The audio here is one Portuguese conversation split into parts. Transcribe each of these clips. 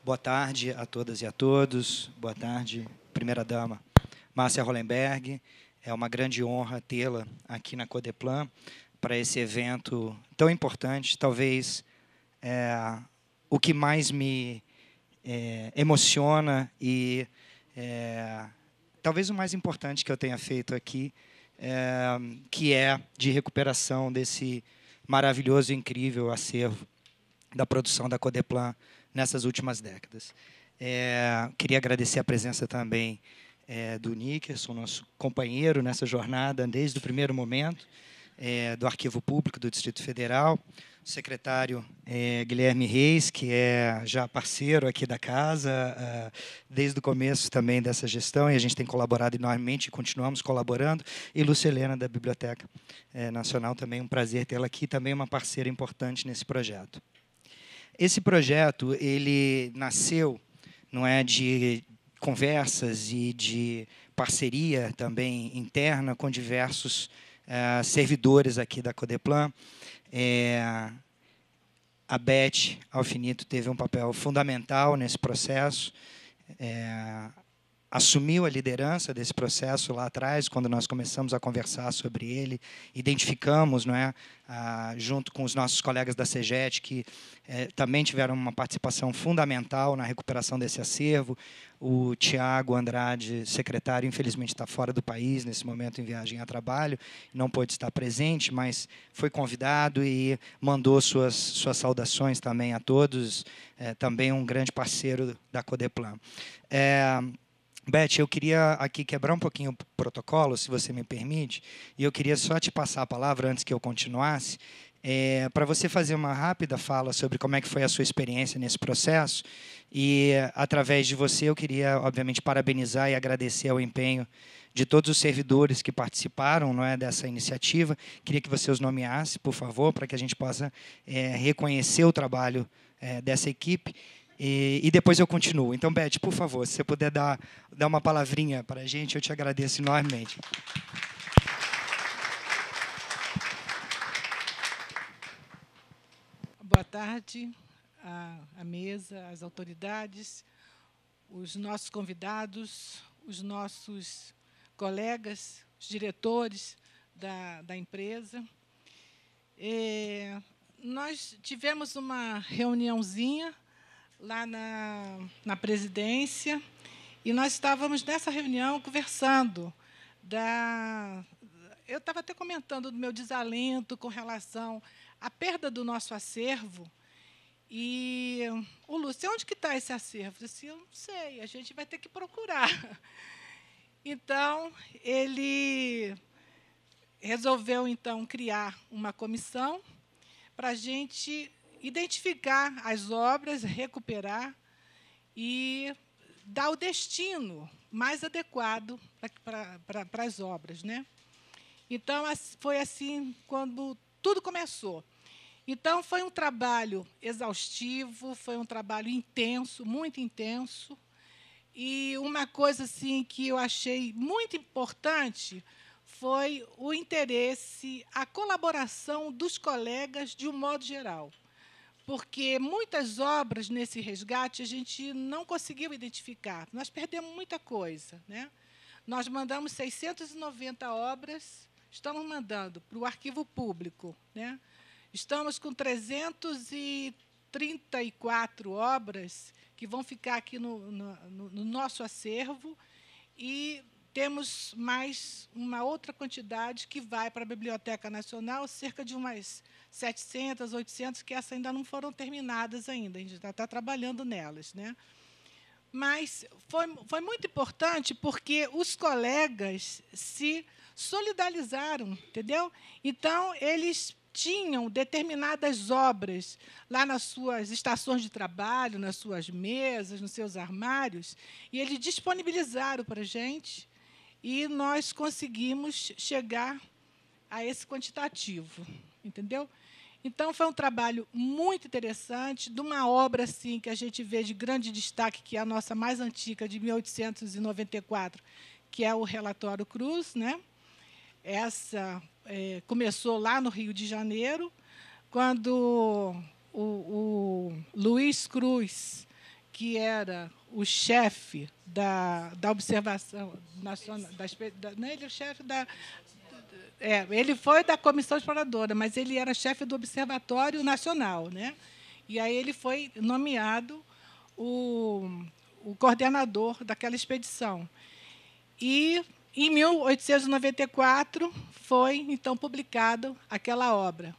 Boa tarde a todas e a todos. Boa tarde, primeira-dama Márcia Hollenberg. É uma grande honra tê-la aqui na Codeplan para esse evento tão importante. Talvez o que mais me emociona e talvez o mais importante que eu tenha feito aqui, que é de recuperação desse maravilhoso e incrível acervo da produção da Codeplan nessas últimas décadas. Queria agradecer a presença também do Nickerson, nosso companheiro nessa jornada desde o primeiro momento, do Arquivo Público do Distrito Federal, o secretário Guilherme Reis, que é já parceiro aqui da casa, desde o começo também dessa gestão, e a gente tem colaborado enormemente e continuamos colaborando, e Lúcia Helena, da Biblioteca Nacional, também um prazer tê-la aqui, também uma parceira importante nesse projeto. Esse projeto ele nasceu, não é, de conversas e de parceria também interna com diversos servidores aqui da Codeplan. A Beth Alfinito teve um papel fundamental nesse processo, assumiu a liderança desse processo lá atrás, quando nós começamos a conversar sobre ele, identificamos, não é, junto com os nossos colegas da CEGET, que também tiveram uma participação fundamental na recuperação desse acervo. O Tiago Andrade, secretário, infelizmente está fora do país, nesse momento em viagem a trabalho, não pôde estar presente, mas foi convidado e mandou suas saudações também a todos, também um grande parceiro da Codeplan. Beth, eu queria aqui quebrar um pouquinho o protocolo, se você me permite, e eu queria só te passar a palavra antes que eu continuasse, para você fazer uma rápida fala sobre como é que foi a sua experiência nesse processo, e, através de você, eu queria, obviamente, parabenizar e agradecer ao empenho de todos os servidores que participaram, não é, dessa iniciativa. Queria que você os nomeasse, por favor, para que a gente possa reconhecer o trabalho dessa equipe. E depois eu continuo. Então, Beth, por favor, se você puder dar uma palavrinha para a gente, eu te agradeço enormemente. Boa tarde à mesa, às autoridades, os nossos convidados, os nossos colegas, os diretores da empresa. Nós tivemos uma reuniãozinha lá na presidência, e nós estávamos nessa reunião conversando. Eu estava até comentando do meu desalento com relação à perda do nosso acervo. E o Lúcio, onde que está esse acervo? Eu disse, eu não sei, a gente vai ter que procurar. Então, ele resolveu então criar uma comissão para a gente identificar as obras, recuperar e dar o destino mais adequado para as obras, né? Então, foi assim quando tudo começou. Então, foi um trabalho exaustivo, foi um trabalho intenso, muito intenso. E uma coisa assim, que eu achei muito importante foi o interesse, a colaboração dos colegas de um modo geral. Porque muitas obras nesse resgate a gente não conseguiu identificar. Nós perdemos muita coisa, né? Nós mandamos 690 obras, estamos mandando para o Arquivo Público, né? Estamos com 334 obras que vão ficar aqui no nosso acervo, e temos mais uma outra quantidade que vai para a Biblioteca Nacional, cerca de umas 700, 800, que essas ainda não foram terminadas ainda, a gente está trabalhando nelas, né? Mas foi muito importante porque os colegas se solidarizaram, entendeu? Então, eles tinham determinadas obras lá nas suas estações de trabalho, nas suas mesas, nos seus armários, e eles disponibilizaram para a gente, e nós conseguimos chegar a esse quantitativo, entendeu? Então, foi um trabalho muito interessante, de uma obra assim, que a gente vê de grande destaque, que é a nossa mais antiga, de 1894, que é o Relatório Cruz, né? Essa começou lá no Rio de Janeiro, quando o Luiz Cruz, que era o chefe da observação nacional, não, ele é o chefe da... ele foi da Comissão Exploradora, mas ele era chefe do Observatório Nacional, né? E aí ele foi nomeado o coordenador daquela expedição. E, em 1894, foi, então, publicada aquela obra.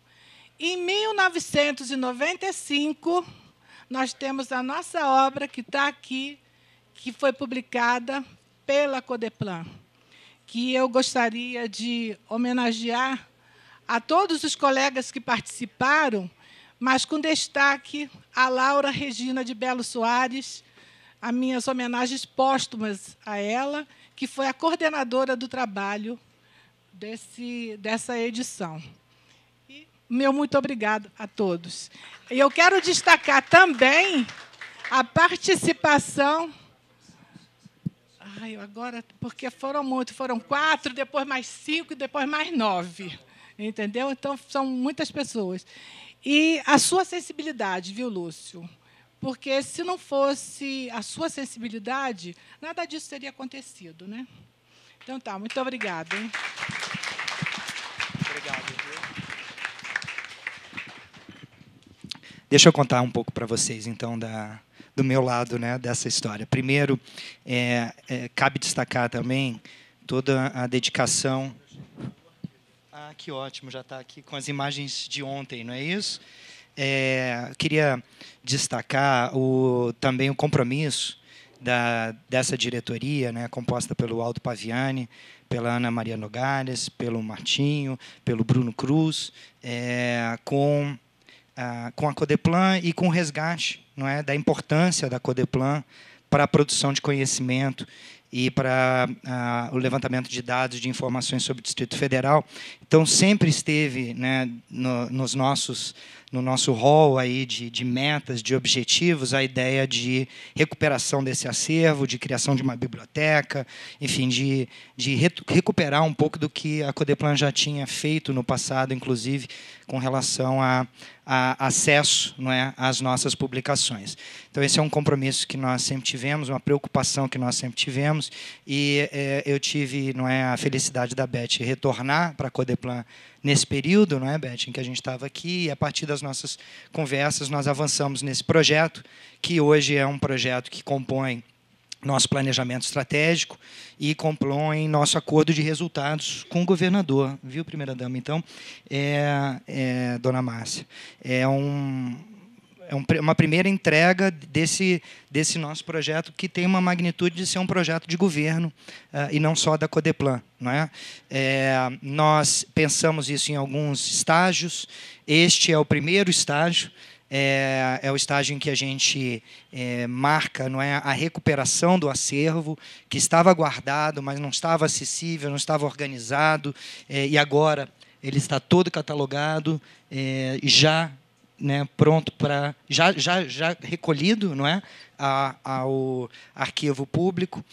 Em 1995, nós temos a nossa obra, que está aqui, que foi publicada pela Codeplan, que eu gostaria de homenagear a todos os colegas que participaram, mas com destaque a Laura Regina de Belo Soares, as minhas homenagens póstumas a ela, que foi a coordenadora do trabalho dessa edição. E meu muito obrigado a todos. E eu quero destacar também a participação... agora, porque foram muitos, foram 4, depois mais 5 e depois mais 9. Entendeu? Então, são muitas pessoas. E a sua sensibilidade, viu, Lúcio? Porque, se não fosse a sua sensibilidade, nada disso teria acontecido, né? Então, tá, muito obrigada. Hein? Obrigado. Deixa eu contar um pouco para vocês, então, do meu lado, né, dessa história. Primeiro, cabe destacar também toda a dedicação... que ótimo, já está aqui com as imagens de ontem, não é isso? Queria destacar também o compromisso dessa diretoria, né, composta pelo Aldo Paviani, pela Ana Maria Nogales, pelo Martinho, pelo Bruno Cruz, com a Codeplan e com o resgate, não é, da importância da Codeplan para a produção de conhecimento e para o levantamento de dados, de informações sobre o Distrito Federal. Então, sempre esteve, né, no nosso rol aí de metas, de objetivos, a ideia de recuperação desse acervo, de criação de uma biblioteca, enfim, de recuperar um pouco do que a Codeplan já tinha feito no passado, inclusive com relação a acesso, não é, às nossas publicações. Então, esse é um compromisso que nós sempre tivemos, uma preocupação que nós sempre tivemos, e eu tive, não é, a felicidade da Beth retornar para a Codeplan nesse período, não é, Beth, em que a gente estava aqui, e a partir das nossas conversas nós avançamos nesse projeto, que hoje é um projeto que compõe nosso planejamento estratégico e compõe nosso acordo de resultados com o governador, viu, primeira-dama? Então, dona Márcia, uma primeira entrega desse nosso projeto, que tem uma magnitude de ser um projeto de governo e não só da Codeplan, não é? Nós pensamos isso em alguns estágios. Este é o primeiro estágio. É o estágio em que a gente marca, não é, a recuperação do acervo, que estava guardado, mas não estava acessível, não estava organizado, e agora ele está todo catalogado, já, né, pronto para... já recolhido, não é, ao arquivo público,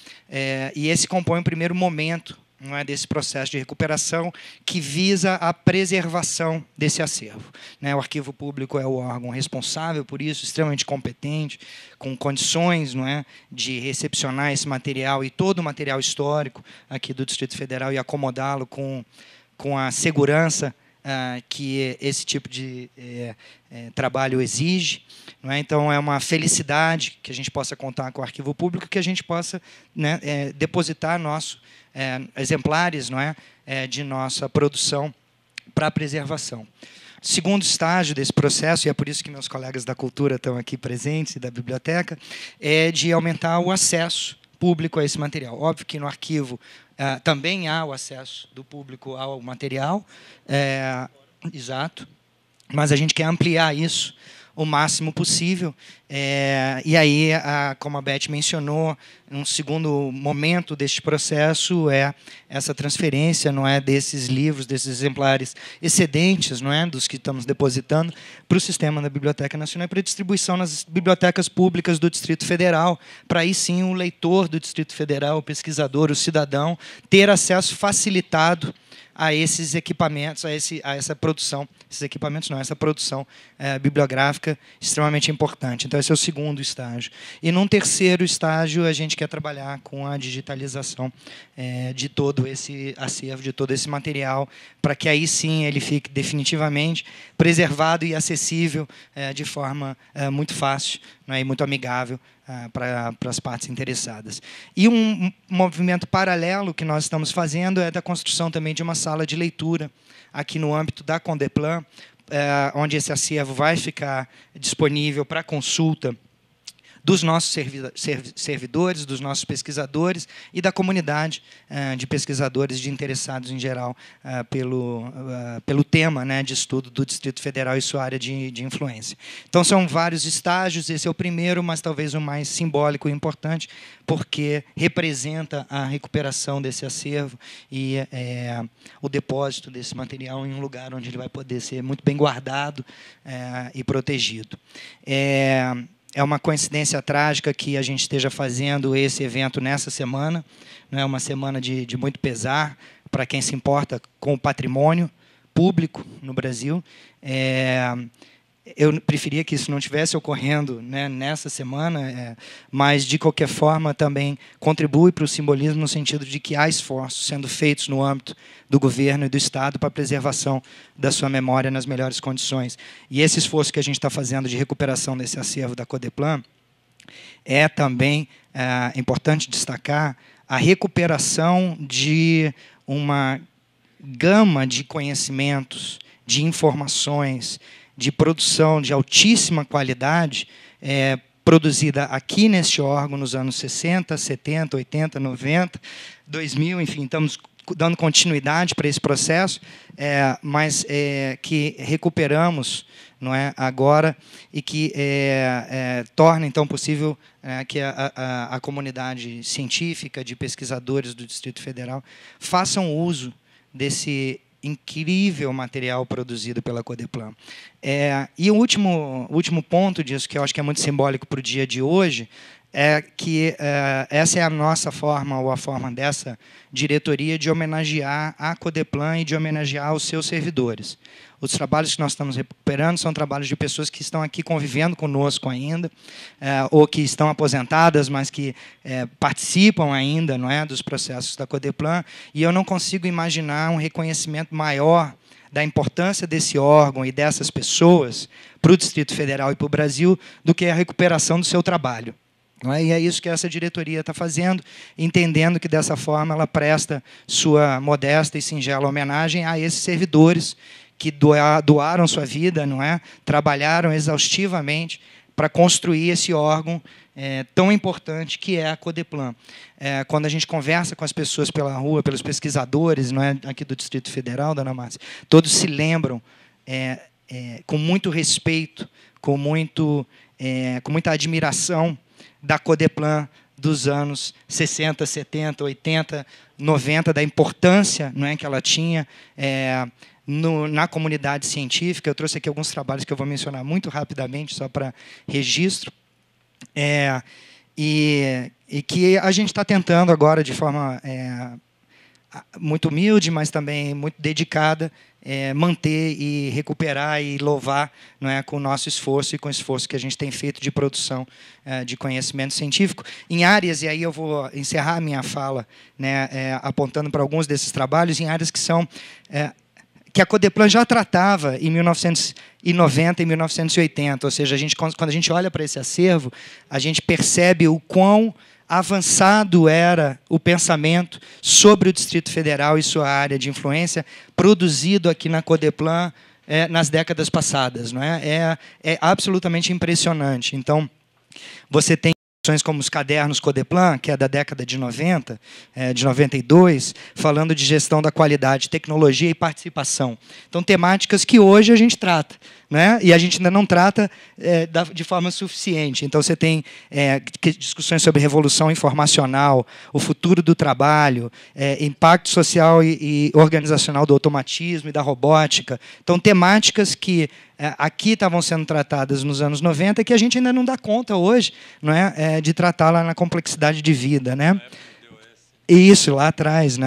e esse compõe o primeiro momento, não é, desse processo de recuperação, que visa a preservação desse acervo, né? O arquivo público é o órgão responsável por isso, extremamente competente, com condições, não é, de recepcionar esse material e todo o material histórico aqui do Distrito Federal e acomodá-lo com a segurança que esse tipo de trabalho exige, não é? Então, é uma felicidade que a gente possa contar com o arquivo público, que a gente possa, né, depositar exemplares, não é, de nossa produção para a preservação. Segundo estágio desse processo, e é por isso que meus colegas da cultura estão aqui presentes, e da biblioteca, é de aumentar o acesso público a esse material. Óbvio que no arquivo também há o acesso do público ao material, exato, mas a gente quer ampliar isso o máximo possível. E aí, como a Beth mencionou, um segundo momento deste processo é essa transferência, não é, desses livros, desses exemplares excedentes, não é, dos que estamos depositando, para o sistema da Biblioteca Nacional e para distribuição nas bibliotecas públicas do Distrito Federal, para aí sim o leitor do Distrito Federal, o pesquisador, o cidadão, ter acesso facilitado a esses equipamentos, a essa produção, esses equipamentos não, essa produção bibliográfica extremamente importante. Então, esse é o segundo estágio. E, num terceiro estágio, a gente quer trabalhar com a digitalização de todo esse acervo, de todo esse material, para que aí sim ele fique definitivamente preservado e acessível de forma muito fácil, e muito amigável para as partes interessadas. E um movimento paralelo que nós estamos fazendo é da construção também de uma sala de leitura aqui no âmbito da Condeplan, onde esse acervo vai ficar disponível para consulta dos nossos servidores, dos nossos pesquisadores e da comunidade de pesquisadores, de interessados em geral pelo tema, de estudo do Distrito Federal e sua área de influência. Então, são vários estágios, esse é o primeiro, mas talvez o mais simbólico e importante, porque representa a recuperação desse acervo e o depósito desse material em um lugar onde ele vai poder ser muito bem guardado e protegido. É uma coincidência trágica que a gente esteja fazendo esse evento nessa semana. É uma semana de muito pesar para quem se importa com o patrimônio público no Brasil. Eu preferia que isso não estivesse ocorrendo nessa semana, mas, de qualquer forma, também contribui para o simbolismo no sentido de que há esforços sendo feitos no âmbito do governo e do Estado para a preservação da sua memória nas melhores condições. E esse esforço que a gente está fazendo de recuperação desse acervo da Condeplan é também importante destacar a recuperação de uma gama de conhecimentos, de informações, de produção de altíssima qualidade, produzida aqui neste órgão nos anos 60, 70, 80, 90, 2000, enfim, estamos dando continuidade para esse processo, mas que recuperamos agora e que torna, então, possível que a comunidade científica, de pesquisadores do Distrito Federal, façam uso desse incrível material produzido pela Condeplan. E o último ponto disso, que eu acho que é muito simbólico para o dia de hoje, é que essa é a nossa forma, ou a forma dessa diretoria, de homenagear a Condeplan e de homenagear os seus servidores. Os trabalhos que nós estamos recuperando são trabalhos de pessoas que estão aqui convivendo conosco ainda, ou que estão aposentadas, mas que participam ainda, dos processos da Condeplan, e eu não consigo imaginar um reconhecimento maior da importância desse órgão e dessas pessoas para o Distrito Federal e para o Brasil do que a recuperação do seu trabalho. E é isso que essa diretoria está fazendo, entendendo que, dessa forma, ela presta sua modesta e singela homenagem a esses servidores que doaram sua vida, trabalharam exaustivamente para construir esse órgão tão importante que é a Condeplan. Quando a gente conversa com as pessoas pela rua, pelos pesquisadores aqui do Distrito Federal, dona Márcia, todos se lembram com muito respeito, com muita admiração da Condeplan dos anos 60, 70, 80, 90, da importância que ela tinha na comunidade científica. Eu trouxe aqui alguns trabalhos que eu vou mencionar muito rapidamente, só para registro, e que a gente está tentando agora, de forma muito humilde, mas também muito dedicada, manter e recuperar e louvar com o nosso esforço e com o esforço que a gente tem feito de produção de conhecimento científico em áreas, e aí eu vou encerrar a minha fala apontando para alguns desses trabalhos, em áreas que são que a Condeplan já tratava em 1990 e 1980, ou seja, quando a gente olha para esse acervo, a gente percebe o quão avançado era o pensamento sobre o Distrito Federal e sua área de influência produzido aqui na Condeplan nas décadas passadas. É absolutamente impressionante. Então, você tem como os cadernos Condeplan, que é da década de 90, de 92, falando de gestão da qualidade, tecnologia e participação. Então, temáticas que hoje a gente trata, e a gente ainda não trata de forma suficiente. Então, você tem discussões sobre revolução informacional, o futuro do trabalho, impacto social e organizacional do automatismo e da robótica. Então, temáticas que aqui estavam sendo tratadas nos anos 90 que a gente ainda não dá conta hoje, de tratá-la na complexidade de vida. E isso, lá atrás.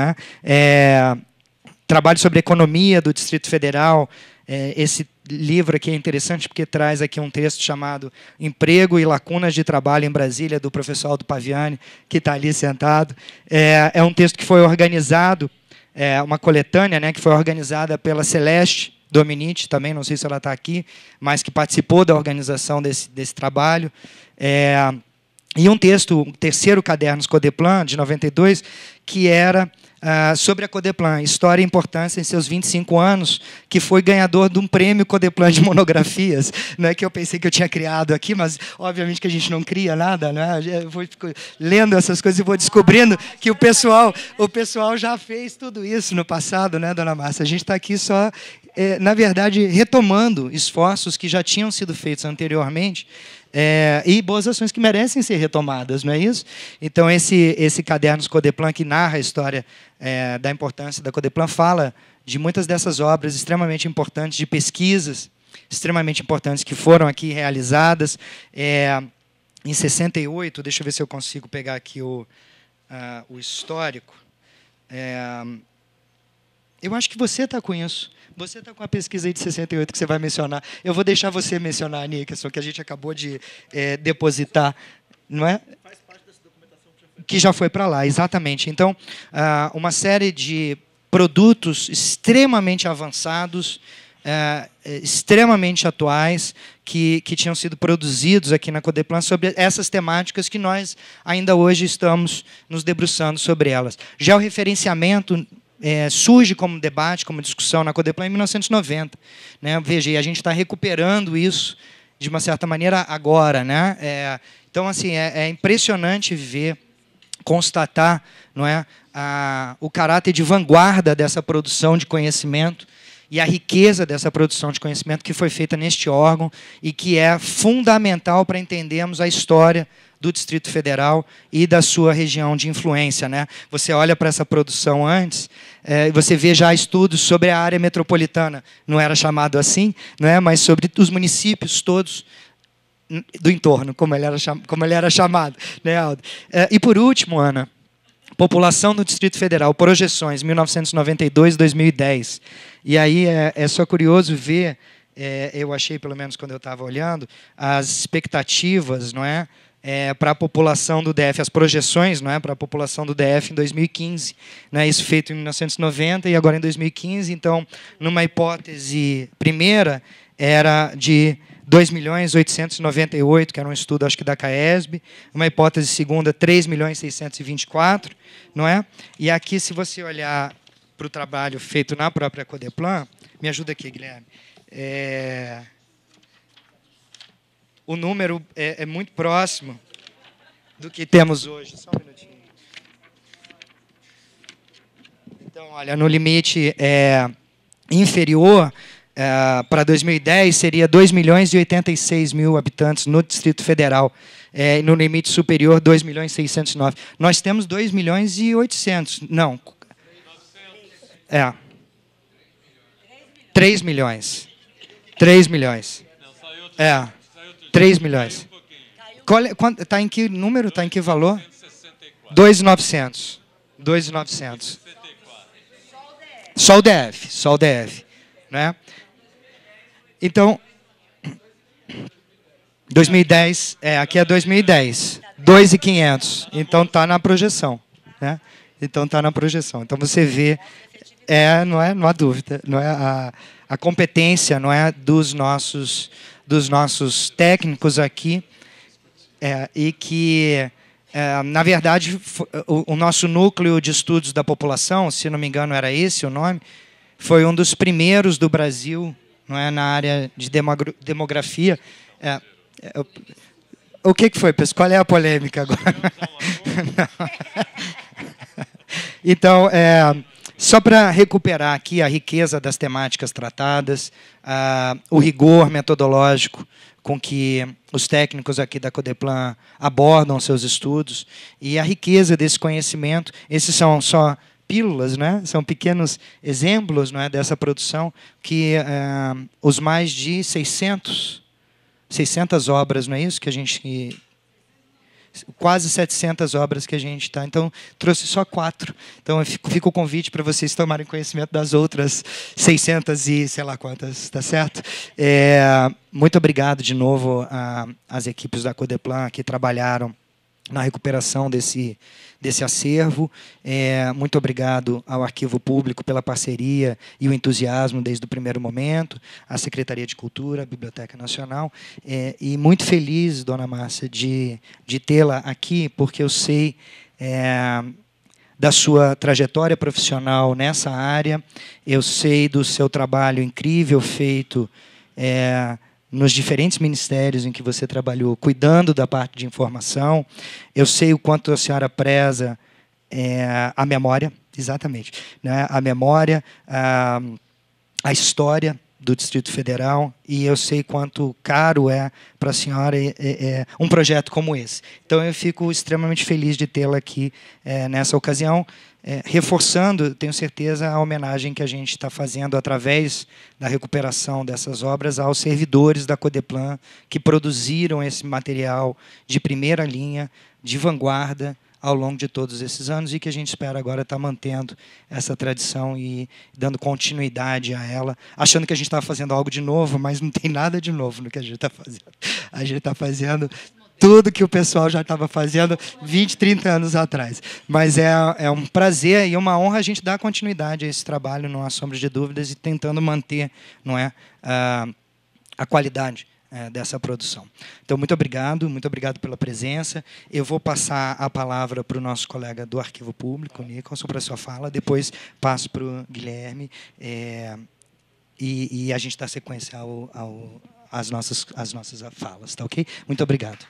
trabalho sobre economia do Distrito Federal. Esse livro aqui é interessante porque traz aqui um texto chamado Emprego e Lacunas de Trabalho em Brasília, do professor Aldo Paviani, que está ali sentado. É um texto que foi organizado, uma coletânea, né, que foi organizada pela Celeste Dominici, também, não sei se ela está aqui, mas que participou da organização desse trabalho. E um texto, o terceiro caderno Codeplan, de 92, que era sobre a Codeplan, História e Importância em seus 25 anos, que foi ganhador de um prêmio Codeplan de monografias, né, que eu pensei que eu tinha criado aqui, mas obviamente que a gente não cria nada, né? Eu vou lendo essas coisas e vou descobrindo que o pessoal já fez tudo isso no passado, né, dona Márcia? A gente está aqui só, na verdade, retomando esforços que já tinham sido feitos anteriormente, e boas ações que merecem ser retomadas, não é isso? Então, esse caderno Codeplan, que narra a história da importância da Codeplan, fala de muitas dessas obras extremamente importantes, de pesquisas extremamente importantes que foram aqui realizadas. Em 68, deixa eu ver se eu consigo pegar aqui o histórico. Eu acho que você está com isso. Você está com a pesquisa aí de 68 que você vai mencionar. Eu vou deixar você mencionar, Nickerson, que a gente acabou de depositar, não é? Faz parte dessa documentação que já foi para lá, exatamente. Então, uma série de produtos extremamente avançados, extremamente atuais, que tinham sido produzidos aqui na Codeplan sobre essas temáticas que nós ainda hoje estamos nos debruçando sobre elas. Georreferenciamento surge como debate, como discussão na Codeplan em 1990. Né? Veja, e a gente está recuperando isso, de uma certa maneira, agora. Né? Então, assim, é impressionante ver, constatar, não é, o caráter de vanguarda dessa produção de conhecimento e a riqueza dessa produção de conhecimento que foi feita neste órgão e que é fundamental para entendermos a história do Distrito Federal e da sua região de influência. Né? Você olha para essa produção antes, você vê já estudos sobre a área metropolitana, não era chamado assim, não é? Mas sobre os municípios todos do entorno, como ele era chamado. Né, Aldo? E, por último, Ana, população do Distrito Federal, projeções, 1992-2010. E aí é só curioso ver, eu achei, pelo menos quando eu estava olhando, as expectativas, não é? Para a população do DF, as projeções, não é, para a população do DF em 2015. Né, isso feito em 1990 e agora em 2015. Então, numa hipótese primeira, era de 2.898.000, que era um estudo, acho que da CAESB. Uma hipótese segunda, 3.624.000, não é? E aqui, se você olhar para o trabalho feito na própria Codeplan, me ajuda aqui, Guilherme. O número é muito próximo do que temos hoje. Só um minutinho. Então, olha, no limite inferior, para 2010, seria 2.086.000 habitantes no Distrito Federal. No limite superior, 2.609.000. Nós temos 2.800.000. Não. 3 milhões. 3 milhões. 3 milhões. Está em que número? Está em que valor? 2.900. 2.900. Só o DF. Só o DF. Né? Então, 2010, aqui é 2010. 2.500. Então, está na projeção. Né? Então, está na projeção. Então, você vê, não há dúvida, não é a competência, não é, dos nossos técnicos aqui, e que, na verdade, o nosso núcleo de estudos da população, se não me engano era esse o nome, foi um dos primeiros do Brasil, não é, na área de demografia. O que foi, pessoal? Qual é a polêmica agora? Então, só para recuperar aqui a riqueza das temáticas tratadas, o rigor metodológico com que os técnicos aqui da Codeplan abordam seus estudos e a riqueza desse conhecimento. Esses são só pílulas, né? São pequenos exemplos, não é, dessa produção, que os mais de 600 obras, não é isso? Que a gente... quase 700 obras que a gente está. Então, trouxe só 4. Então, fica o convite para vocês tomarem conhecimento das outras 600 e sei lá quantas, tá certo? Muito obrigado de novo às equipes da Codeplan que trabalharam na recuperação desse acervo. Muito obrigado ao Arquivo Público pela parceria e o entusiasmo desde o primeiro momento, à Secretaria de Cultura, à Biblioteca Nacional, e muito feliz, dona Márcia, de tê-la aqui, porque eu sei da sua trajetória profissional nessa área, eu sei do seu trabalho incrível feito nos diferentes ministérios em que você trabalhou, cuidando da parte de informação. Eu sei o quanto a senhora preza a memória, exatamente, né? A memória, a história do Distrito Federal, e eu sei quanto caro é para a senhora um projeto como esse. Então, eu fico extremamente feliz de tê-la aqui nessa ocasião, reforçando, tenho certeza, a homenagem que a gente está fazendo através da recuperação dessas obras aos servidores da Codeplan que produziram esse material de primeira linha, de vanguarda, ao longo de todos esses anos, e que a gente espera agora estar mantendo essa tradição e dando continuidade a ela, achando que a gente está fazendo algo de novo, mas não tem nada de novo no que a gente está fazendo. A gente está fazendo tudo que o pessoal já estava fazendo 20, 30 anos atrás. Mas é um prazer e uma honra a gente dar continuidade a esse trabalho, não há sombra de dúvidas, e tentando manter, não é, a qualidade dessa produção. Então, muito obrigado pela presença. Eu vou passar a palavra para o nosso colega do Arquivo Público, Nicholson, para a sua fala, depois passo para o Guilherme, e a gente dá sequência às nossas falas, tá ok? Muito obrigado.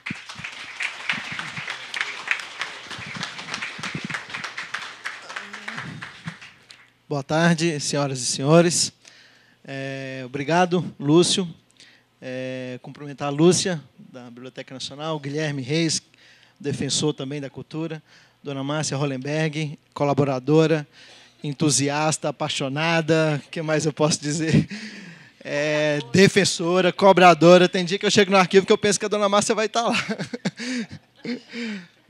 Boa tarde, senhoras e senhores. Obrigado, Lúcio. Cumprimentar a Lúcia, da Biblioteca Nacional, Guilherme Reis, defensor também da cultura, dona Márcia Hollenberg, colaboradora, entusiasta, apaixonada, o que mais eu posso dizer? Defensora, cobradora. Tem dia que eu chego no arquivo que eu penso que a dona Márcia vai estar lá.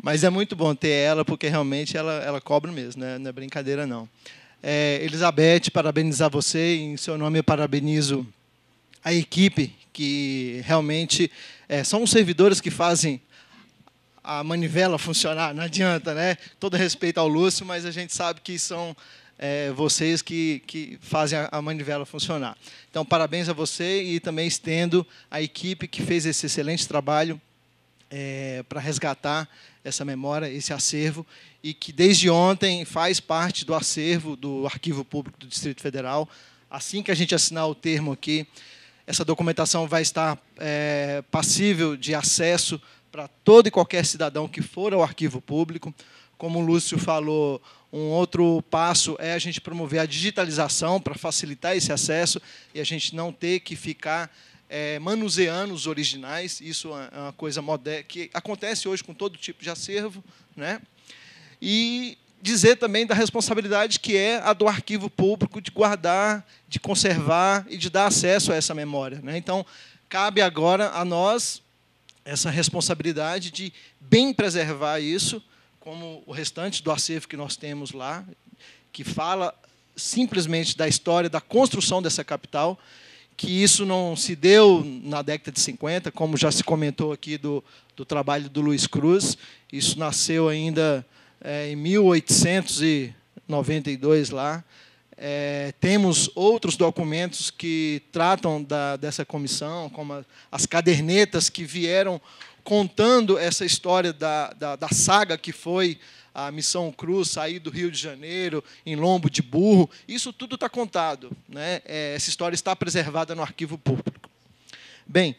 Mas é muito bom ter ela, porque realmente ela cobra mesmo, né? Não é brincadeira, não. Elizabeth, parabenizar você, em seu nome eu parabenizo a equipe, que realmente são os servidores que fazem a manivela funcionar. Não adianta, né? Todo respeito ao Lúcio, mas a gente sabe que são vocês que fazem a manivela funcionar. Então, parabéns a você, e também estendo a equipe que fez esse excelente trabalho para resgatar essa memória, esse acervo, e que desde ontem faz parte do acervo do Arquivo Público do Distrito Federal. Assim que a gente assinar o termo aqui, essa documentação vai estar passível de acesso para todo e qualquer cidadão que for ao Arquivo Público. Como o Lúcio falou, um outro passo é a gente promover a digitalização para facilitar esse acesso e a gente não ter que ficar manuseando os originais. Isso é uma coisa moderna que acontece hoje com todo tipo de acervo, né? E dizer também da responsabilidade que é a do Arquivo Público de guardar, de conservar e de dar acesso a essa memória, né? Então, cabe agora a nós essa responsabilidade de bem preservar isso, como o restante do acervo que nós temos lá, que fala simplesmente da história da construção dessa capital, que isso não se deu na década de 50, como já se comentou aqui do trabalho do Luiz Cruz. Isso nasceu ainda em 1892 lá. Temos outros documentos que tratam dessa comissão, como as cadernetas que vieram contando essa história da saga que foi a Missão Cruz, sair do Rio de Janeiro em lombo de burro. Isso tudo está contado, né? Essa história está preservada no Arquivo Público. Bem,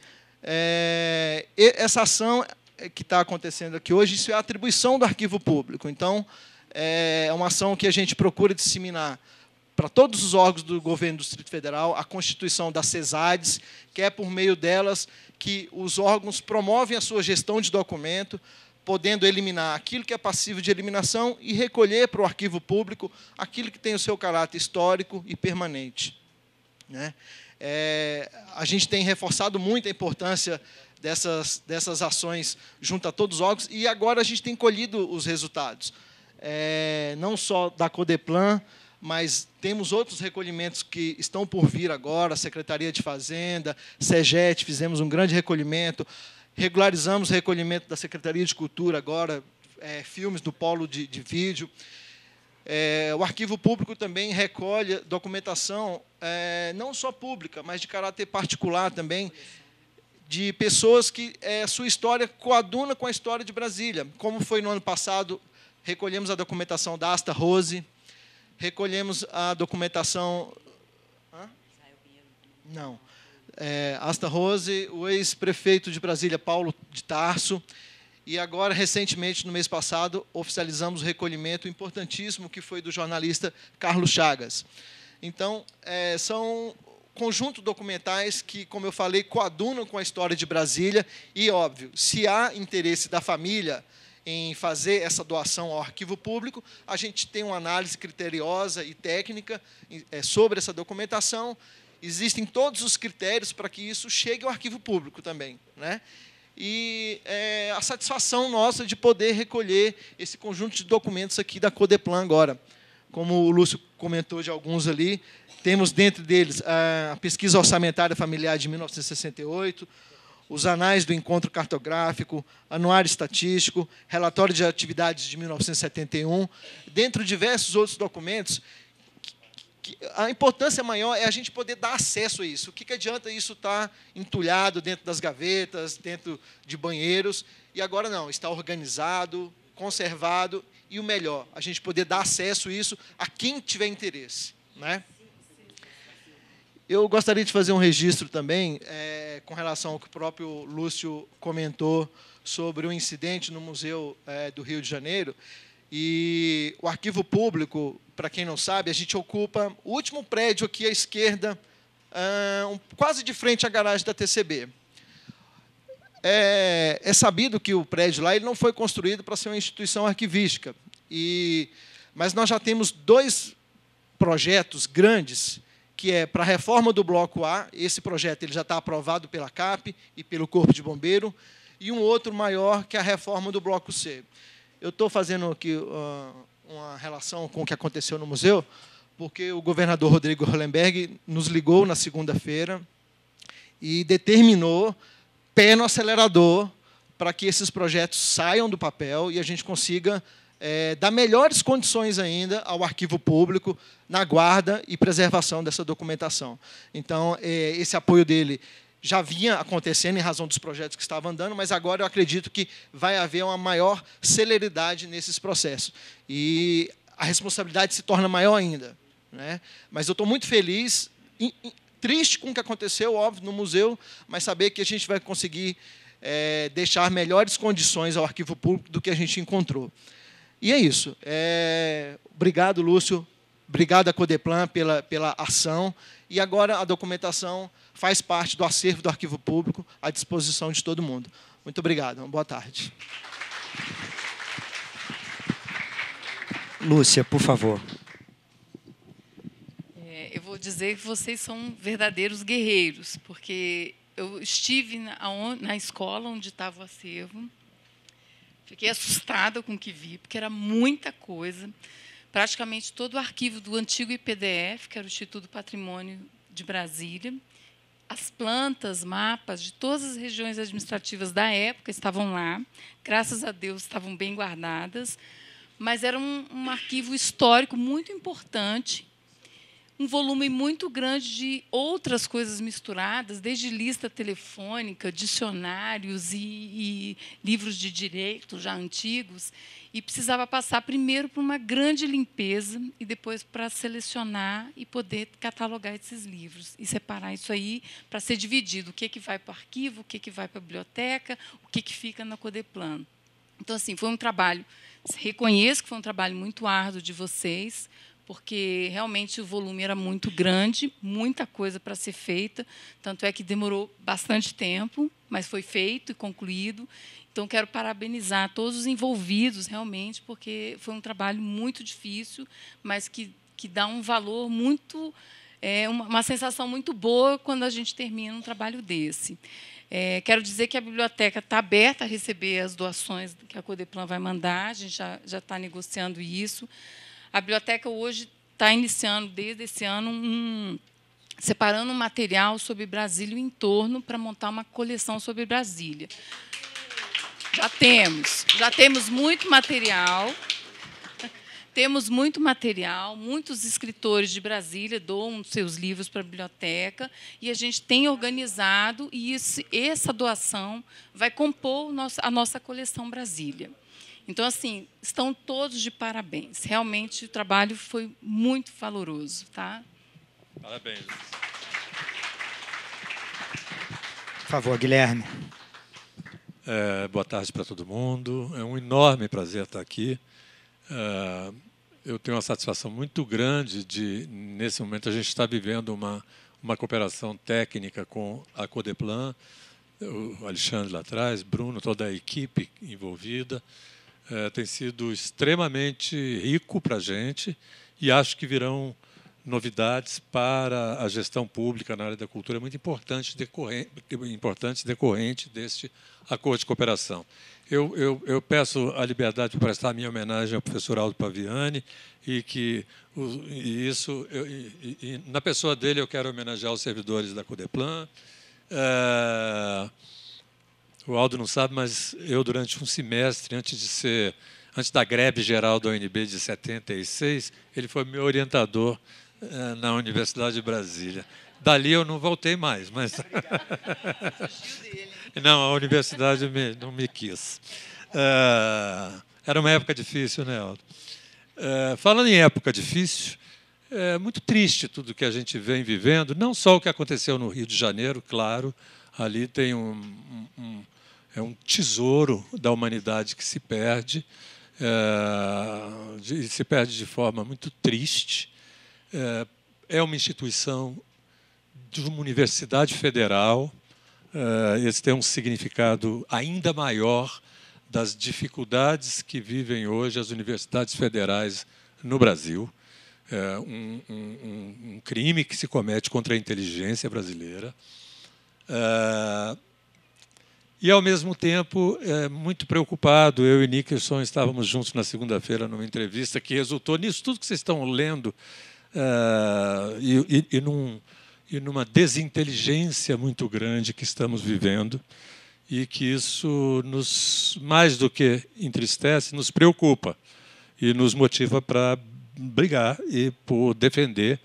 essa ação que está acontecendo aqui hoje, isso é a atribuição do Arquivo Público. Então, é uma ação que a gente procura disseminar para todos os órgãos do governo do Distrito Federal, a constituição das CESADs, que é por meio delas que os órgãos promovem a sua gestão de documento, podendo eliminar aquilo que é passível de eliminação e recolher para o Arquivo Público aquilo que tem o seu caráter histórico e permanente, né? A gente tem reforçado muito a importância dessas ações junto a todos os órgãos, e agora a gente tem colhido os resultados. Não só da Codeplan, mas temos outros recolhimentos que estão por vir agora, a Secretaria de Fazenda, SEGET, fizemos um grande recolhimento, regularizamos o recolhimento da Secretaria de Cultura agora, filmes do polo de vídeo. O Arquivo Público também recolhe documentação, não só pública, mas de caráter particular também, de pessoas que sua história coaduna com a história de Brasília. Como foi no ano passado, recolhemos a documentação da Asta Rose, recolhemos a documentação... Não. Asta Rose, o ex-prefeito de Brasília, Paulo de Tarso, e agora, recentemente, no mês passado, oficializamos o recolhimento importantíssimo que foi do jornalista Carlos Chagas. Então, são conjunto documentais que, como eu falei, coadunam com a história de Brasília e, óbvio, se há interesse da família em fazer essa doação ao Arquivo Público, a gente tem uma análise criteriosa e técnica sobre essa documentação. Existem todos os critérios para que isso chegue ao Arquivo Público também, né? E a satisfação nossa de poder recolher esse conjunto de documentos aqui da Codeplan agora. Como o Lúcio comentou de alguns ali, temos dentro deles a Pesquisa Orçamentária Familiar de 1968, os Anais do Encontro Cartográfico, Anuário Estatístico, Relatório de Atividades de 1971, dentre diversos outros documentos. A importância maior é a gente poder dar acesso a isso. O que adianta isso estar entulhado dentro das gavetas, dentro de banheiros, e agora não, está organizado, conservado, e o melhor, a gente poder dar acesso a isso a quem tiver interesse, né? Eu gostaria de fazer um registro também, com relação ao que o próprio Lúcio comentou sobre o incidente no Museu do Rio de Janeiro. E o Arquivo Público, para quem não sabe, a gente ocupa o último prédio aqui à esquerda, quase de frente à garagem da TCB. É sabido que o prédio lá ele não foi construído para ser uma instituição arquivística, mas nós já temos 2 projetos grandes, que é para a reforma do Bloco A, esse projeto ele já está aprovado pela CAP e pelo Corpo de Bombeiro, e um outro maior, que é a reforma do Bloco C. Eu estou fazendo aqui uma relação com o que aconteceu no museu, porque o governador Rodrigo Hollenberg nos ligou na segunda-feira e determinou pé no acelerador para que esses projetos saiam do papel e a gente consiga dar melhores condições ainda ao Arquivo Público na guarda e preservação dessa documentação. Então, esse apoio dele já vinha acontecendo em razão dos projetos que estavam andando, mas agora eu acredito que vai haver uma maior celeridade nesses processos. E a responsabilidade se torna maior ainda, né? Mas eu estou muito feliz, triste com o que aconteceu, óbvio, no museu, mas saber que a gente vai conseguir deixar melhores condições ao Arquivo Público do que a gente encontrou. E é isso. Obrigado, Lúcio. Obrigado à Codeplan pela ação. E agora a documentação faz parte do acervo do Arquivo Público à disposição de todo mundo. Muito obrigado. Uma boa tarde. Lúcia, por favor. Eu vou dizer que vocês são verdadeiros guerreiros, porque eu estive na escola onde estava o acervo. Fiquei assustada com o que vi, porque era muita coisa. Praticamente todo o arquivo do antigo IPDF, que era o Instituto Patrimônio de Brasília. As plantas, mapas de todas as regiões administrativas da época estavam lá. Graças a Deus, estavam bem guardadas. Mas era um arquivo histórico muito importante, um volume muito grande de outras coisas misturadas, desde lista telefônica, dicionários e livros de direito já antigos, e precisava passar primeiro por uma grande limpeza e depois para selecionar e poder catalogar esses livros e separar isso aí para ser dividido, o que vai para o arquivo, o que vai para a biblioteca, o que fica na Codeplan. Então, assim, foi um trabalho, reconheço que foi um trabalho muito árduo de vocês, porque realmente o volume era muito grande, muita coisa para ser feita, tanto é que demorou bastante tempo, mas foi feito e concluído. Então, quero parabenizar todos os envolvidos, realmente, porque foi um trabalho muito difícil, mas que dá um valor muito é uma sensação muito boa quando a gente termina um trabalho desse. Quero dizer que a biblioteca está aberta a receber as doações que a Codeplan vai mandar, a gente já está negociando isso. A biblioteca hoje está iniciando, desde esse ano, separando um material sobre Brasília e o entorno para montar uma coleção sobre Brasília. Já temos muito material. Temos muito material, muitos escritores de Brasília doam seus livros para a biblioteca, e a gente tem organizado, e essa doação vai compor a nossa coleção Brasília. Então, assim, estão todos de parabéns. Realmente, o trabalho foi muito valoroso. Tá? Parabéns. Por favor, Guilherme. Boa tarde para todo mundo. É um enorme prazer estar aqui. Eu tenho uma satisfação muito grande de, nesse momento, a gente está vivendo uma cooperação técnica com a Codeplan, o Alexandre lá atrás, Bruno, toda a equipe envolvida. Tem sido extremamente rico para a gente, e acho que virão novidades para a gestão pública na área da cultura muito importantes decorrente deste acordo de cooperação. Eu peço a liberdade para prestar a minha homenagem ao professor Aldo Paviani, na pessoa dele eu quero homenagear os servidores da Codeplan. O Aldo não sabe, mas eu, durante um semestre, antes da greve geral da UNB de 76, ele foi meu orientador na Universidade de Brasília. Dali eu não voltei mais, mas não, a universidade não me quis. Era uma época difícil, né, Aldo? Falando em época difícil, é muito triste tudo que a gente vem vivendo, não só o que aconteceu no Rio de Janeiro, claro, ali tem um tesouro da humanidade que se perde, se perde de forma muito triste. É uma instituição de uma universidade federal. Esse tem um significado ainda maior das dificuldades que vivem hoje as universidades federais no Brasil. Um crime que se comete contra a inteligência brasileira. E, ao mesmo tempo, muito preocupado, eu e Nickerson estávamos juntos na segunda-feira numa entrevista que resultou nisso tudo que vocês estão lendo, e numa desinteligência muito grande que estamos vivendo, e que isso mais do que entristece, nos preocupa e nos motiva para brigar e por defender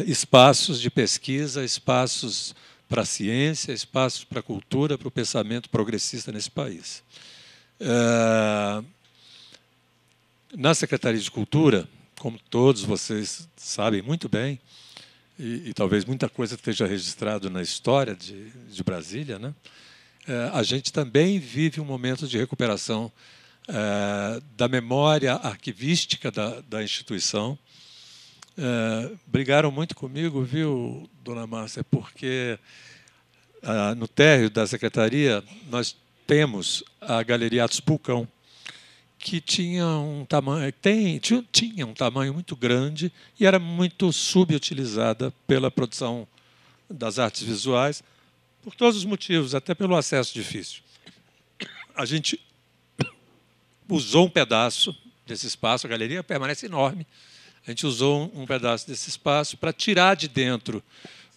espaços de pesquisa, espaços para a ciência, espaços para a cultura, para o pensamento progressista nesse país. Na Secretaria de Cultura, como todos vocês sabem muito bem, e talvez muita coisa esteja registrado na história de Brasília, né? A gente também vive um momento de recuperação da memória arquivística da instituição. Brigaram muito comigo, viu, dona Márcia, porque no térreo da Secretaria nós temos a Galeria Atos Pulcão, que tinha um tamanho muito grande e era muito subutilizada pela produção das artes visuais, por todos os motivos, até pelo acesso difícil. A gente usou um pedaço desse espaço, a galeria permanece enorme, a gente usou um pedaço desse espaço para tirar de dentro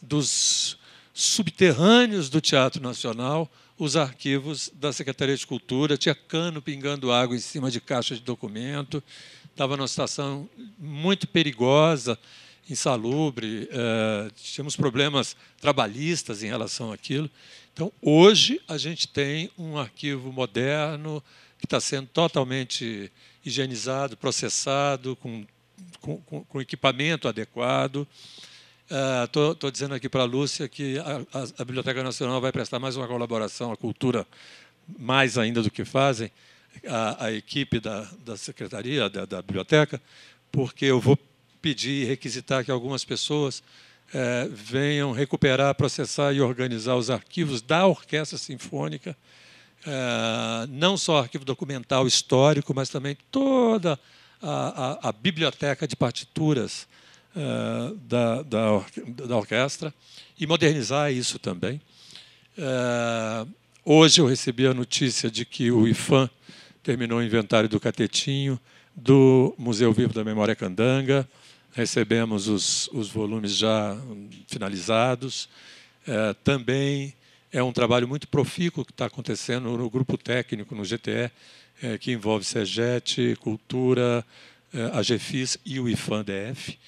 dos subterrâneos do Teatro Nacional os arquivos da Secretaria de Cultura. Tinha cano pingando água em cima de caixa de documento, estava numa situação muito perigosa, insalubre, tínhamos problemas trabalhistas em relação àquilo. Então, hoje, a gente tem um arquivo moderno que está sendo totalmente higienizado, processado, com equipamento adequado. Estou dizendo aqui para a Lúcia que a Biblioteca Nacional vai prestar mais uma colaboração à cultura, mais ainda do que fazem a equipe da Secretaria, da Biblioteca, porque eu vou pedir e requisitar que algumas pessoas venham recuperar, processar e organizar os arquivos da Orquestra Sinfônica, não só arquivo documental histórico, mas também toda a biblioteca de partituras da orquestra e modernizar isso também. Hoje eu recebi a notícia de que o IFAM terminou o inventário do catetinho do Museu Vivo da Memória Candanga. Recebemos os volumes já finalizados. Também é um trabalho muito profícuo que está acontecendo no grupo técnico, no GTE, que envolve SEGET, Cultura, a GEFIS e o IFAM-DF.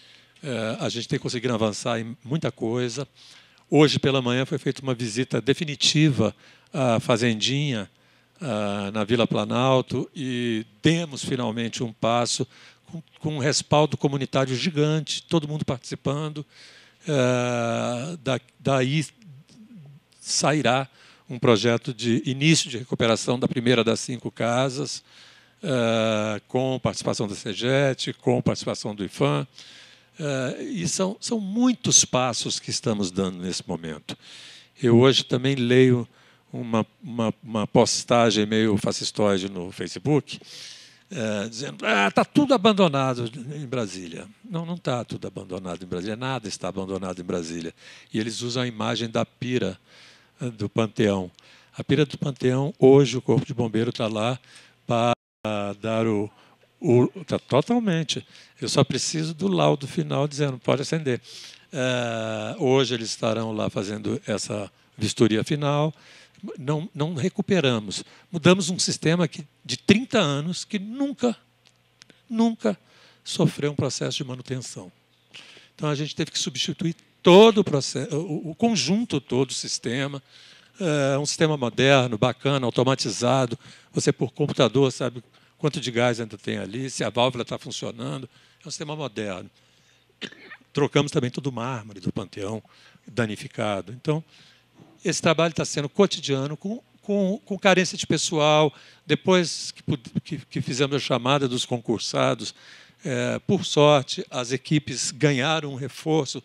A gente tem conseguido avançar em muita coisa. Hoje, pela manhã, foi feita uma visita definitiva à Fazendinha, na Vila Planalto, e demos finalmente um passo com um respaldo comunitário gigante, todo mundo participando. Daí sairá um projeto de início de recuperação da primeira das 5 casas, com participação da SEGET, com participação do IFAM. E são muitos passos que estamos dando nesse momento. Eu hoje também leio uma postagem meio fascistoide no Facebook, dizendo está tudo abandonado em Brasília. Não está tudo abandonado em Brasília, nada está abandonado em Brasília. E eles usam a imagem da pira do Panteão. A pira do Panteão, hoje o Corpo de Bombeiro está lá para dar tá totalmente. Eu só preciso do laudo final dizendo pode acender. Hoje eles estarão lá fazendo essa vistoria final. Não recuperamos. Mudamos um sistema de 30 anos que nunca sofreu um processo de manutenção. Então, a gente teve que substituir todo o processo, o conjunto todo do sistema. Um sistema moderno, bacana, automatizado. Você, por computador, sabe quanto de gás ainda tem ali, se a válvula está funcionando. É um sistema moderno. Trocamos também todo o mármore do Panteão danificado. Então, esse trabalho está sendo cotidiano, com carência de pessoal. Depois que fizemos a chamada dos concursados, por sorte, as equipes ganharam um reforço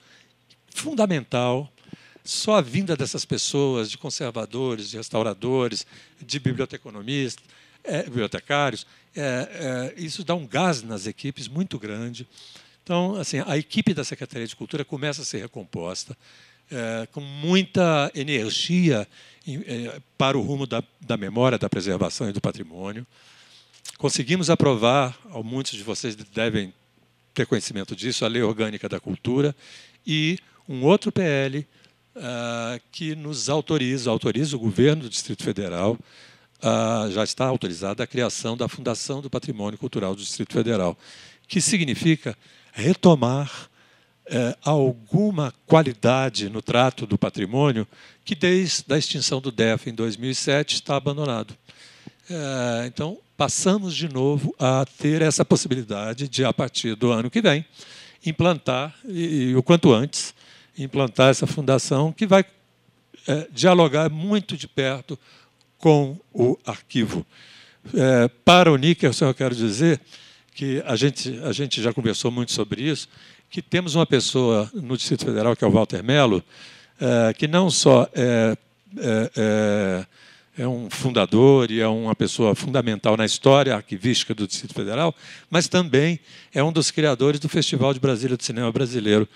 fundamental. Só a vinda dessas pessoas, de conservadores, de restauradores, de biblioteconomistas, bibliotecários, isso dá um gás nas equipes muito grande. Então, assim, a equipe da Secretaria de Cultura começa a ser recomposta, com muita energia para o rumo da memória, da preservação e do patrimônio. Conseguimos aprovar, muitos de vocês devem ter conhecimento disso, a Lei Orgânica da Cultura e um outro PL que nos autoriza o governo do Distrito Federal, já está autorizada a criação da Fundação do Patrimônio Cultural do Distrito Federal, que significa retomar alguma qualidade no trato do patrimônio que, desde a extinção do DEF em 2007, está abandonado. Então, passamos de novo a ter essa possibilidade de, a partir do ano que vem, implantar, e o quanto antes, implantar essa fundação que vai dialogar muito de perto com o arquivo. Para o Nickerson, eu quero dizer que a gente já conversou muito sobre isso, que temos uma pessoa no Distrito Federal, que é o Walter Mello, que não só é um fundador e é uma pessoa fundamental na história arquivística do Distrito Federal, mas também é um dos criadores do Festival de Brasília do Cinema Brasileiro.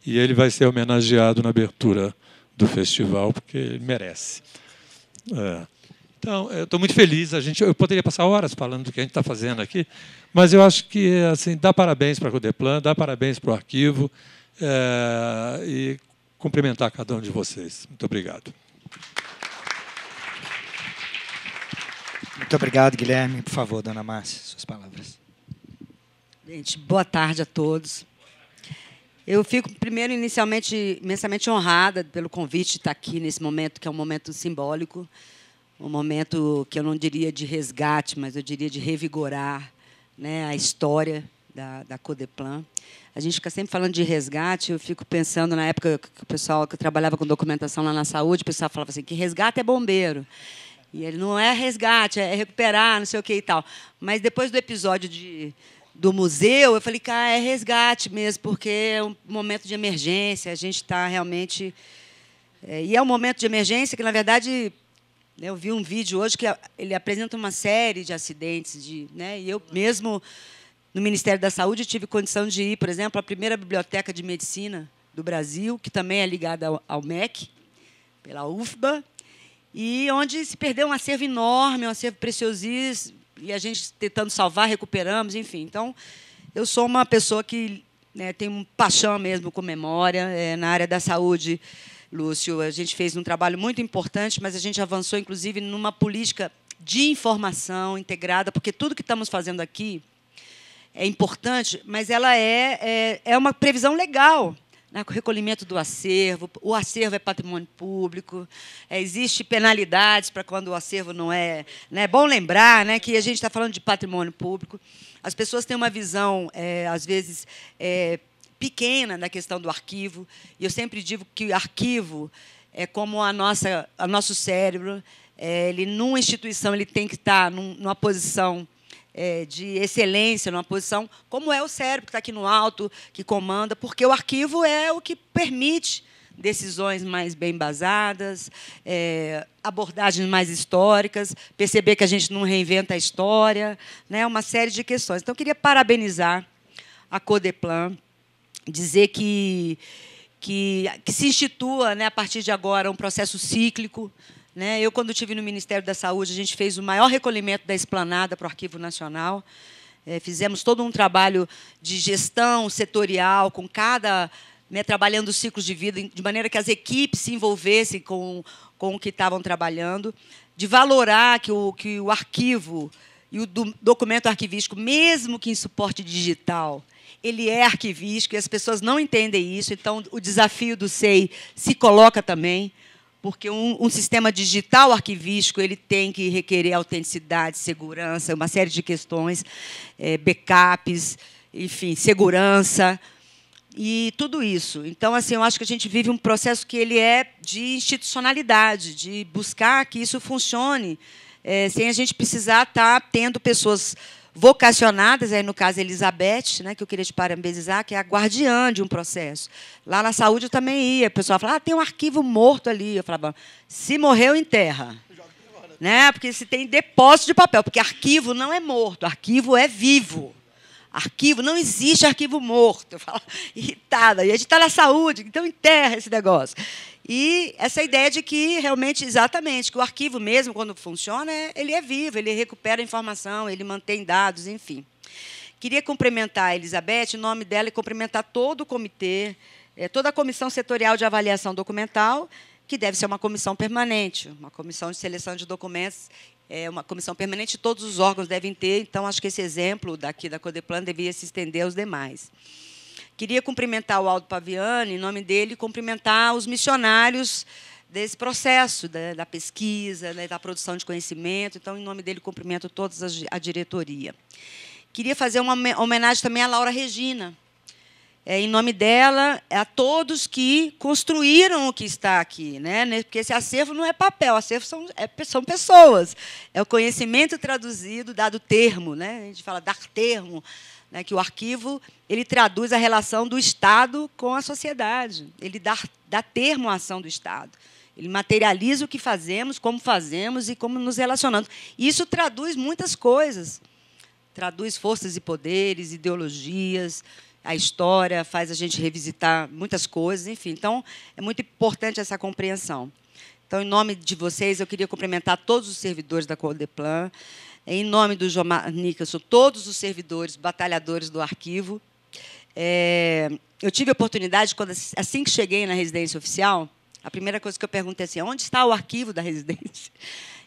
E ele vai ser homenageado na abertura do festival, porque ele merece. Então, eu estou muito feliz. Eu poderia passar horas falando do que a gente está fazendo aqui, mas eu acho que assim, dá parabéns para a Codeplan, dá parabéns para o arquivo e cumprimentar cada um de vocês. Muito obrigado. Muito obrigado, Guilherme. Por favor, dona Márcia, suas palavras. Gente, boa tarde a todos. Eu fico, primeiro, inicialmente, imensamente honrada pelo convite de estar aqui nesse momento, que é um momento simbólico, um momento que eu não diria de resgate, mas eu diria de revigorar, né, a história da Codeplan. A gente fica sempre falando de resgate, eu fico pensando, na época que o pessoal que trabalhava com documentação lá na saúde, o pessoal falava assim, que resgate é bombeiro. E ele não é resgate, é recuperar, não sei o que e tal. Mas depois do episódio do museu, eu falei, cara, é resgate mesmo, porque é um momento de emergência, a gente está realmente... e é um momento de emergência que, na verdade, eu vi um vídeo hoje que ele apresenta uma série de acidentes, né, e eu mesmo no Ministério da Saúde, tive condição de ir, por exemplo, à primeira biblioteca de medicina do Brasil, que também é ligada ao MEC, pela UFBA, e onde se perdeu um acervo enorme, um acervo preciosíssimo, e a gente tentando salvar, recuperamos, enfim. Então, eu sou uma pessoa que, né, tem uma paixão mesmo com memória. Na área da saúde, Lúcio, a gente fez um trabalho muito importante, mas a gente avançou, inclusive, numa política de informação integrada, porque tudo que estamos fazendo aqui é importante, mas ela é uma previsão legal, né? O recolhimento do acervo, o acervo é patrimônio público, existe penalidades para quando o acervo não é... Né? É bom lembrar, né, que a gente está falando de patrimônio público. As pessoas têm uma visão, às vezes, pequena da questão do arquivo, e eu sempre digo que o arquivo é como o nosso cérebro. Ele, numa instituição, ele tem que estar numa posição de excelência, numa posição como é o cérebro, que está aqui no alto, que comanda, porque o arquivo é o que permite decisões mais bem embasadas, abordagens mais históricas, perceber que a gente não reinventa a história, né, uma série de questões. Então, eu queria parabenizar a Codeplan, dizer que se institua, né, a partir de agora, um processo cíclico. Né? Eu, quando estive no Ministério da Saúde, a gente fez o maior recolhimento da esplanada para o Arquivo Nacional. Fizemos todo um trabalho de gestão setorial, com cada... Né, trabalhando os ciclos de vida, de maneira que as equipes se envolvessem com o que estavam trabalhando, de valorar que o arquivo e o documento arquivístico, mesmo que em suporte digital, ele é arquivístico, e as pessoas não entendem isso. Então, o desafio do SEI se coloca também, porque um sistema digital arquivístico ele tem que requerer autenticidade, segurança, uma série de questões, backups, enfim, segurança, e tudo isso. Então, assim, eu acho que a gente vive um processo que ele é de institucionalidade, de buscar que isso funcione, sem a gente precisar estar tendo pessoas vocacionadas, aí no caso a Elizabeth, né, que eu queria te parabenizar, que é a guardiã de um processo. Lá na saúde eu também ia, o pessoal falava, tem um arquivo morto ali. Eu falava, se morreu, enterra. Né? Porque se tem depósito de papel, porque arquivo não é morto, arquivo é vivo. Arquivo, não existe arquivo morto. Eu falo, irritada. E a gente está na saúde, então enterra esse negócio. E essa ideia de que, realmente, exatamente, que o arquivo mesmo, quando funciona, ele é vivo, ele recupera informação, ele mantém dados, enfim. Queria cumprimentar a Elizabeth, em nome dela, e cumprimentar todo o comitê, toda a Comissão Setorial de Avaliação Documental, que deve ser uma comissão permanente, uma comissão de seleção de documentos, uma comissão permanente, todos os órgãos devem ter, então, acho que esse exemplo daqui da Codeplan devia se estender aos demais. Queria cumprimentar o Aldo Paviani, em nome dele, cumprimentar os missionários desse processo da pesquisa, né, da produção de conhecimento. Então, em nome dele, cumprimento toda a diretoria. Queria fazer uma homenagem também à Laura Regina, em nome dela, a todos que construíram o que está aqui, né? Porque esse acervo não é papel, acervo são pessoas. É o conhecimento traduzido, dado termo, né? A gente fala dar termo, né, que o arquivo ele traduz a relação do Estado com a sociedade. Ele dá termo à ação do Estado. Ele materializa o que fazemos e como nos relacionamos. E isso traduz muitas coisas. Traduz forças e poderes, ideologias, a história, faz a gente revisitar muitas coisas, enfim. Então, é muito importante essa compreensão. Então, em nome de vocês, eu queria cumprimentar todos os servidores da Codeplan, em nome do Jomar Nicholson, todos os servidores, batalhadores do arquivo. Eu tive a oportunidade, assim que cheguei na residência oficial, a primeira coisa que eu perguntei é assim, onde está o arquivo da residência?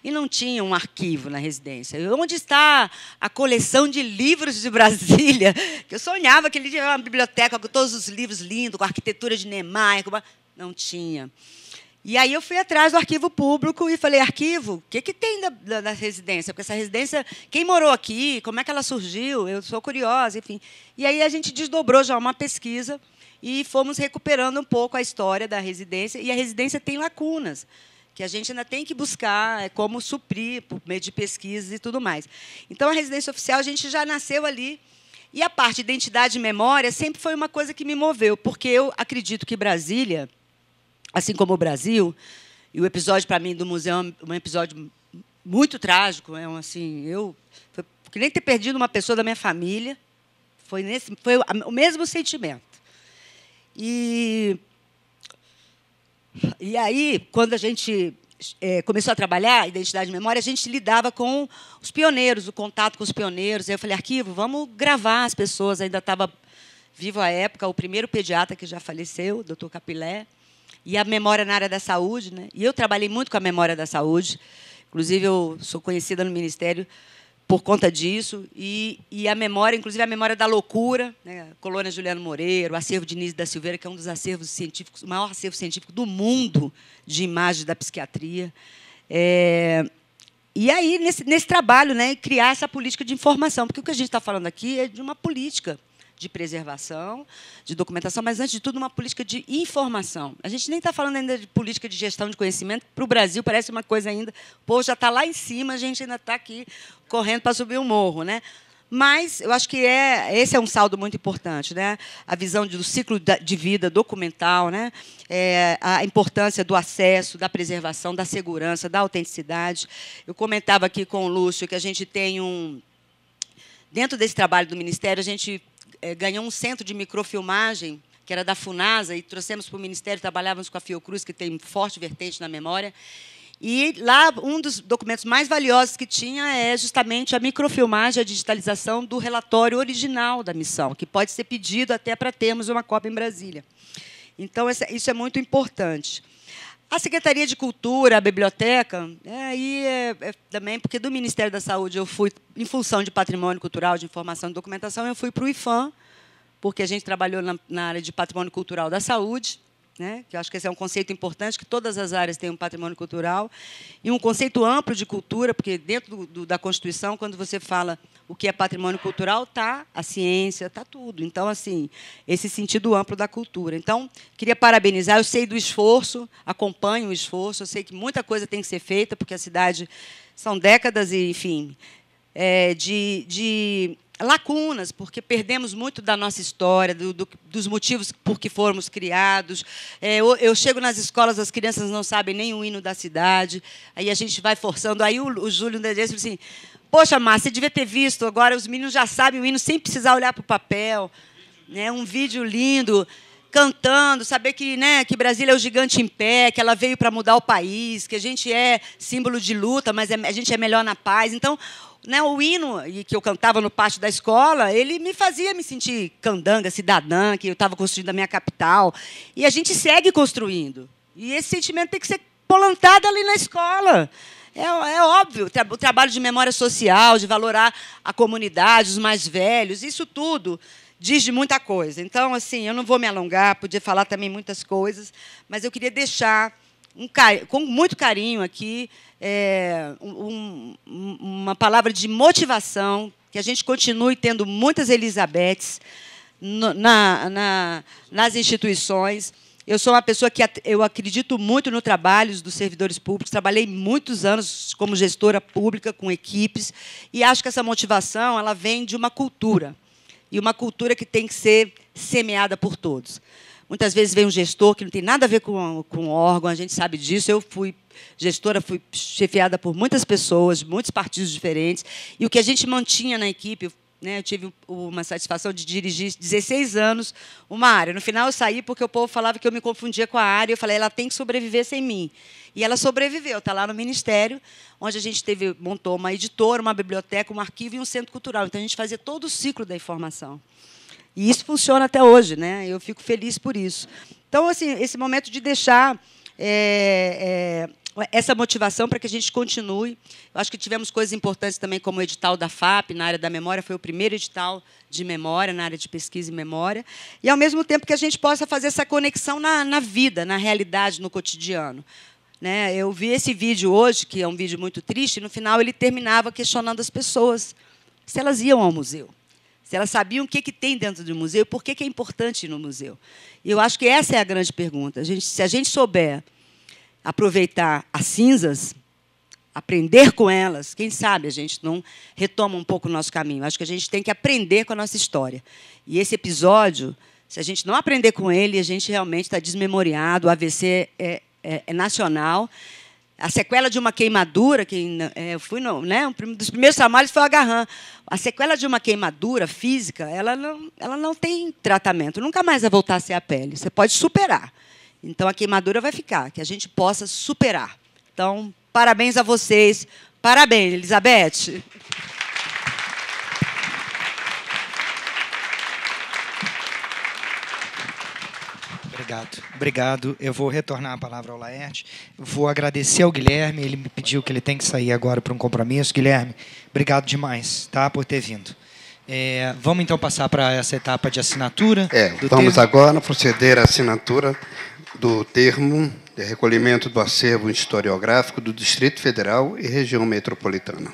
E não tinha um arquivo na residência. Onde está a coleção de livros de Brasília? Eu sonhava que ele tinha uma biblioteca com todos os livros lindos, com a arquitetura de Niemeyer. Não tinha. E aí eu fui atrás do arquivo público e falei, arquivo, o que tem da residência? Porque essa residência, quem morou aqui, como é que ela surgiu? Eu sou curiosa, enfim. E aí a gente desdobrou já uma pesquisa e fomos recuperando um pouco a história da residência. E a residência tem lacunas, que a gente ainda tem que buscar como suprir por meio de pesquisas e tudo mais. Então, a residência oficial, a gente já nasceu ali. E a parte de identidade e memória sempre foi uma coisa que me moveu, porque eu acredito que Brasília, assim como o Brasil, e o episódio, para mim, do museu é um episódio muito trágico, assim, eu que nem ter perdido uma pessoa da minha família, Foi o mesmo sentimento. E aí, quando a gente começou a trabalhar Identidade e Memória, a gente lidava com os pioneiros, o contato com os pioneiros. Aí eu falei, Arquivo, vamos gravar as pessoas. Ainda estava vivo à época o primeiro pediatra que já faleceu, o doutor Capilé, e a memória na área da saúde. Né? E eu trabalhei muito com a memória da saúde. Inclusive, eu sou conhecida no Ministério por conta disso, e a memória, inclusive a memória da loucura, né? Colônia Juliano Moreira, o acervo de Nise da Silveira, que é um dos acervos científicos, o maior acervo científico do mundo de imagens da psiquiatria. E aí, nesse trabalho, né, criar essa política de informação, porque o que a gente está falando aqui é de uma política de preservação, de documentação, mas, antes de tudo, uma política de informação. A gente nem está falando ainda de política de gestão de conhecimento. Para o Brasil, parece uma coisa ainda... O povo já está lá em cima, a gente ainda está aqui correndo para subir o morro. Né? Mas eu acho que esse é um saldo muito importante. Né? A visão do ciclo de vida documental, né? A importância do acesso, da preservação, da segurança, da autenticidade. Eu comentava aqui com o Lúcio que a gente tem dentro desse trabalho do Ministério, a gente ganhou um centro de microfilmagem, que era da FUNASA, e trouxemos para o Ministério, trabalhávamos com a Fiocruz, que tem forte vertente na memória. E lá, um dos documentos mais valiosos que tinha é justamente a microfilmagem, a digitalização do relatório original da missão, que pode ser pedido até para termos uma cópia em Brasília. Então, isso é muito importante. A Secretaria de Cultura, a biblioteca, também, porque do Ministério da Saúde eu fui, em função de patrimônio cultural, de informação e documentação, eu fui para o IFAM, porque a gente trabalhou na área de patrimônio cultural da saúde, né, que eu acho que esse é um conceito importante, que todas as áreas têm um patrimônio cultural, e um conceito amplo de cultura, porque dentro da Constituição, quando você fala o que é patrimônio cultural, está a ciência, está tudo. Então, assim, esse sentido amplo da cultura. Então, queria parabenizar, eu sei do esforço, acompanho o esforço, eu sei que muita coisa tem que ser feita, porque a cidade são décadas, e, enfim, de lacunas, porque perdemos muito da nossa história, dos motivos por que fomos criados. Eu chego nas escolas, as crianças não sabem nem o hino da cidade, aí a gente vai forçando. Aí o Júlio disse assim, poxa, Márcia, você devia ter visto, agora os meninos já sabem o hino sem precisar olhar para o papel. Né? Um vídeo lindo, cantando, saber que, né, que Brasília é o gigante em pé, que ela veio para mudar o país, que a gente é símbolo de luta, mas a gente é melhor na paz. Então, né, o hino que eu cantava no pátio da escola, ele me fazia me sentir candanga, cidadã, que eu estava construindo a minha capital. E a gente segue construindo. E esse sentimento tem que ser plantado ali na escola. É óbvio, o trabalho de memória social, de valorar a comunidade, os mais velhos, isso tudo diz de muita coisa. Então, assim, eu não vou me alongar, podia falar também muitas coisas, mas eu queria deixar, com muito carinho aqui, uma palavra de motivação, que a gente continue tendo muitas Elisabetes nas instituições. Eu sou uma pessoa que eu acredito muito no trabalho dos servidores públicos, trabalhei muitos anos como gestora pública, com equipes, e acho que essa motivação ela vem de uma cultura, e uma cultura que tem que ser semeada por todos. Muitas vezes vem um gestor que não tem nada a ver com o órgão, a gente sabe disso. Eu fui gestora, fui chefiada por muitas pessoas, muitos partidos diferentes, e o que a gente mantinha na equipe, né, eu tive uma satisfação de dirigir 16 anos uma área. No final, eu saí porque o povo falava que eu me confundia com a área. Eu falei, ela tem que sobreviver sem mim. E ela sobreviveu. Está lá no Ministério, onde a gente montou uma editora, uma biblioteca, um arquivo e um centro cultural. Então, a gente fazia todo o ciclo da informação. E isso funciona até hoje, né? Eu fico feliz por isso. Então, assim, esse momento de deixar essa motivação para que a gente continue. Eu acho que tivemos coisas importantes também, como o edital da FAP, na área da memória, foi o primeiro edital de memória, na área de pesquisa e memória, e, ao mesmo tempo, que a gente possa fazer essa conexão na vida, na realidade, no cotidiano. Né? Eu vi esse vídeo hoje, que é um vídeo muito triste, e, no final, ele terminava questionando as pessoas se elas iam ao museu, se elas sabiam o que tem dentro do museu e por que é importante ir no museu. E eu acho que essa é a grande pergunta. Se a gente souber aproveitar as cinzas, aprender com elas, quem sabe a gente não retoma um pouco o nosso caminho. Acho que a gente tem que aprender com a nossa história. E esse episódio, se a gente não aprender com ele, a gente realmente está desmemoriado, o AVC é nacional. A sequela de uma queimadura, eu fui né, um dos primeiros trabalhos foi o agarrão. A sequela de uma queimadura física, ela não tem tratamento, nunca mais vai voltar a ser a pele. Você pode superar. Então, a queimadura vai ficar, que a gente possa superar. Então, parabéns a vocês. Parabéns, Elizabeth. Obrigado. Eu vou retornar a palavra ao Laerte. Vou agradecer ao Guilherme. Ele me pediu que ele tem que sair agora para um compromisso. Guilherme, obrigado demais, tá, por ter vindo. Vamos, então, passar para essa etapa de assinatura. Vamos agora proceder à assinatura do termo de recolhimento do acervo historiográfico do Distrito Federal e região metropolitana.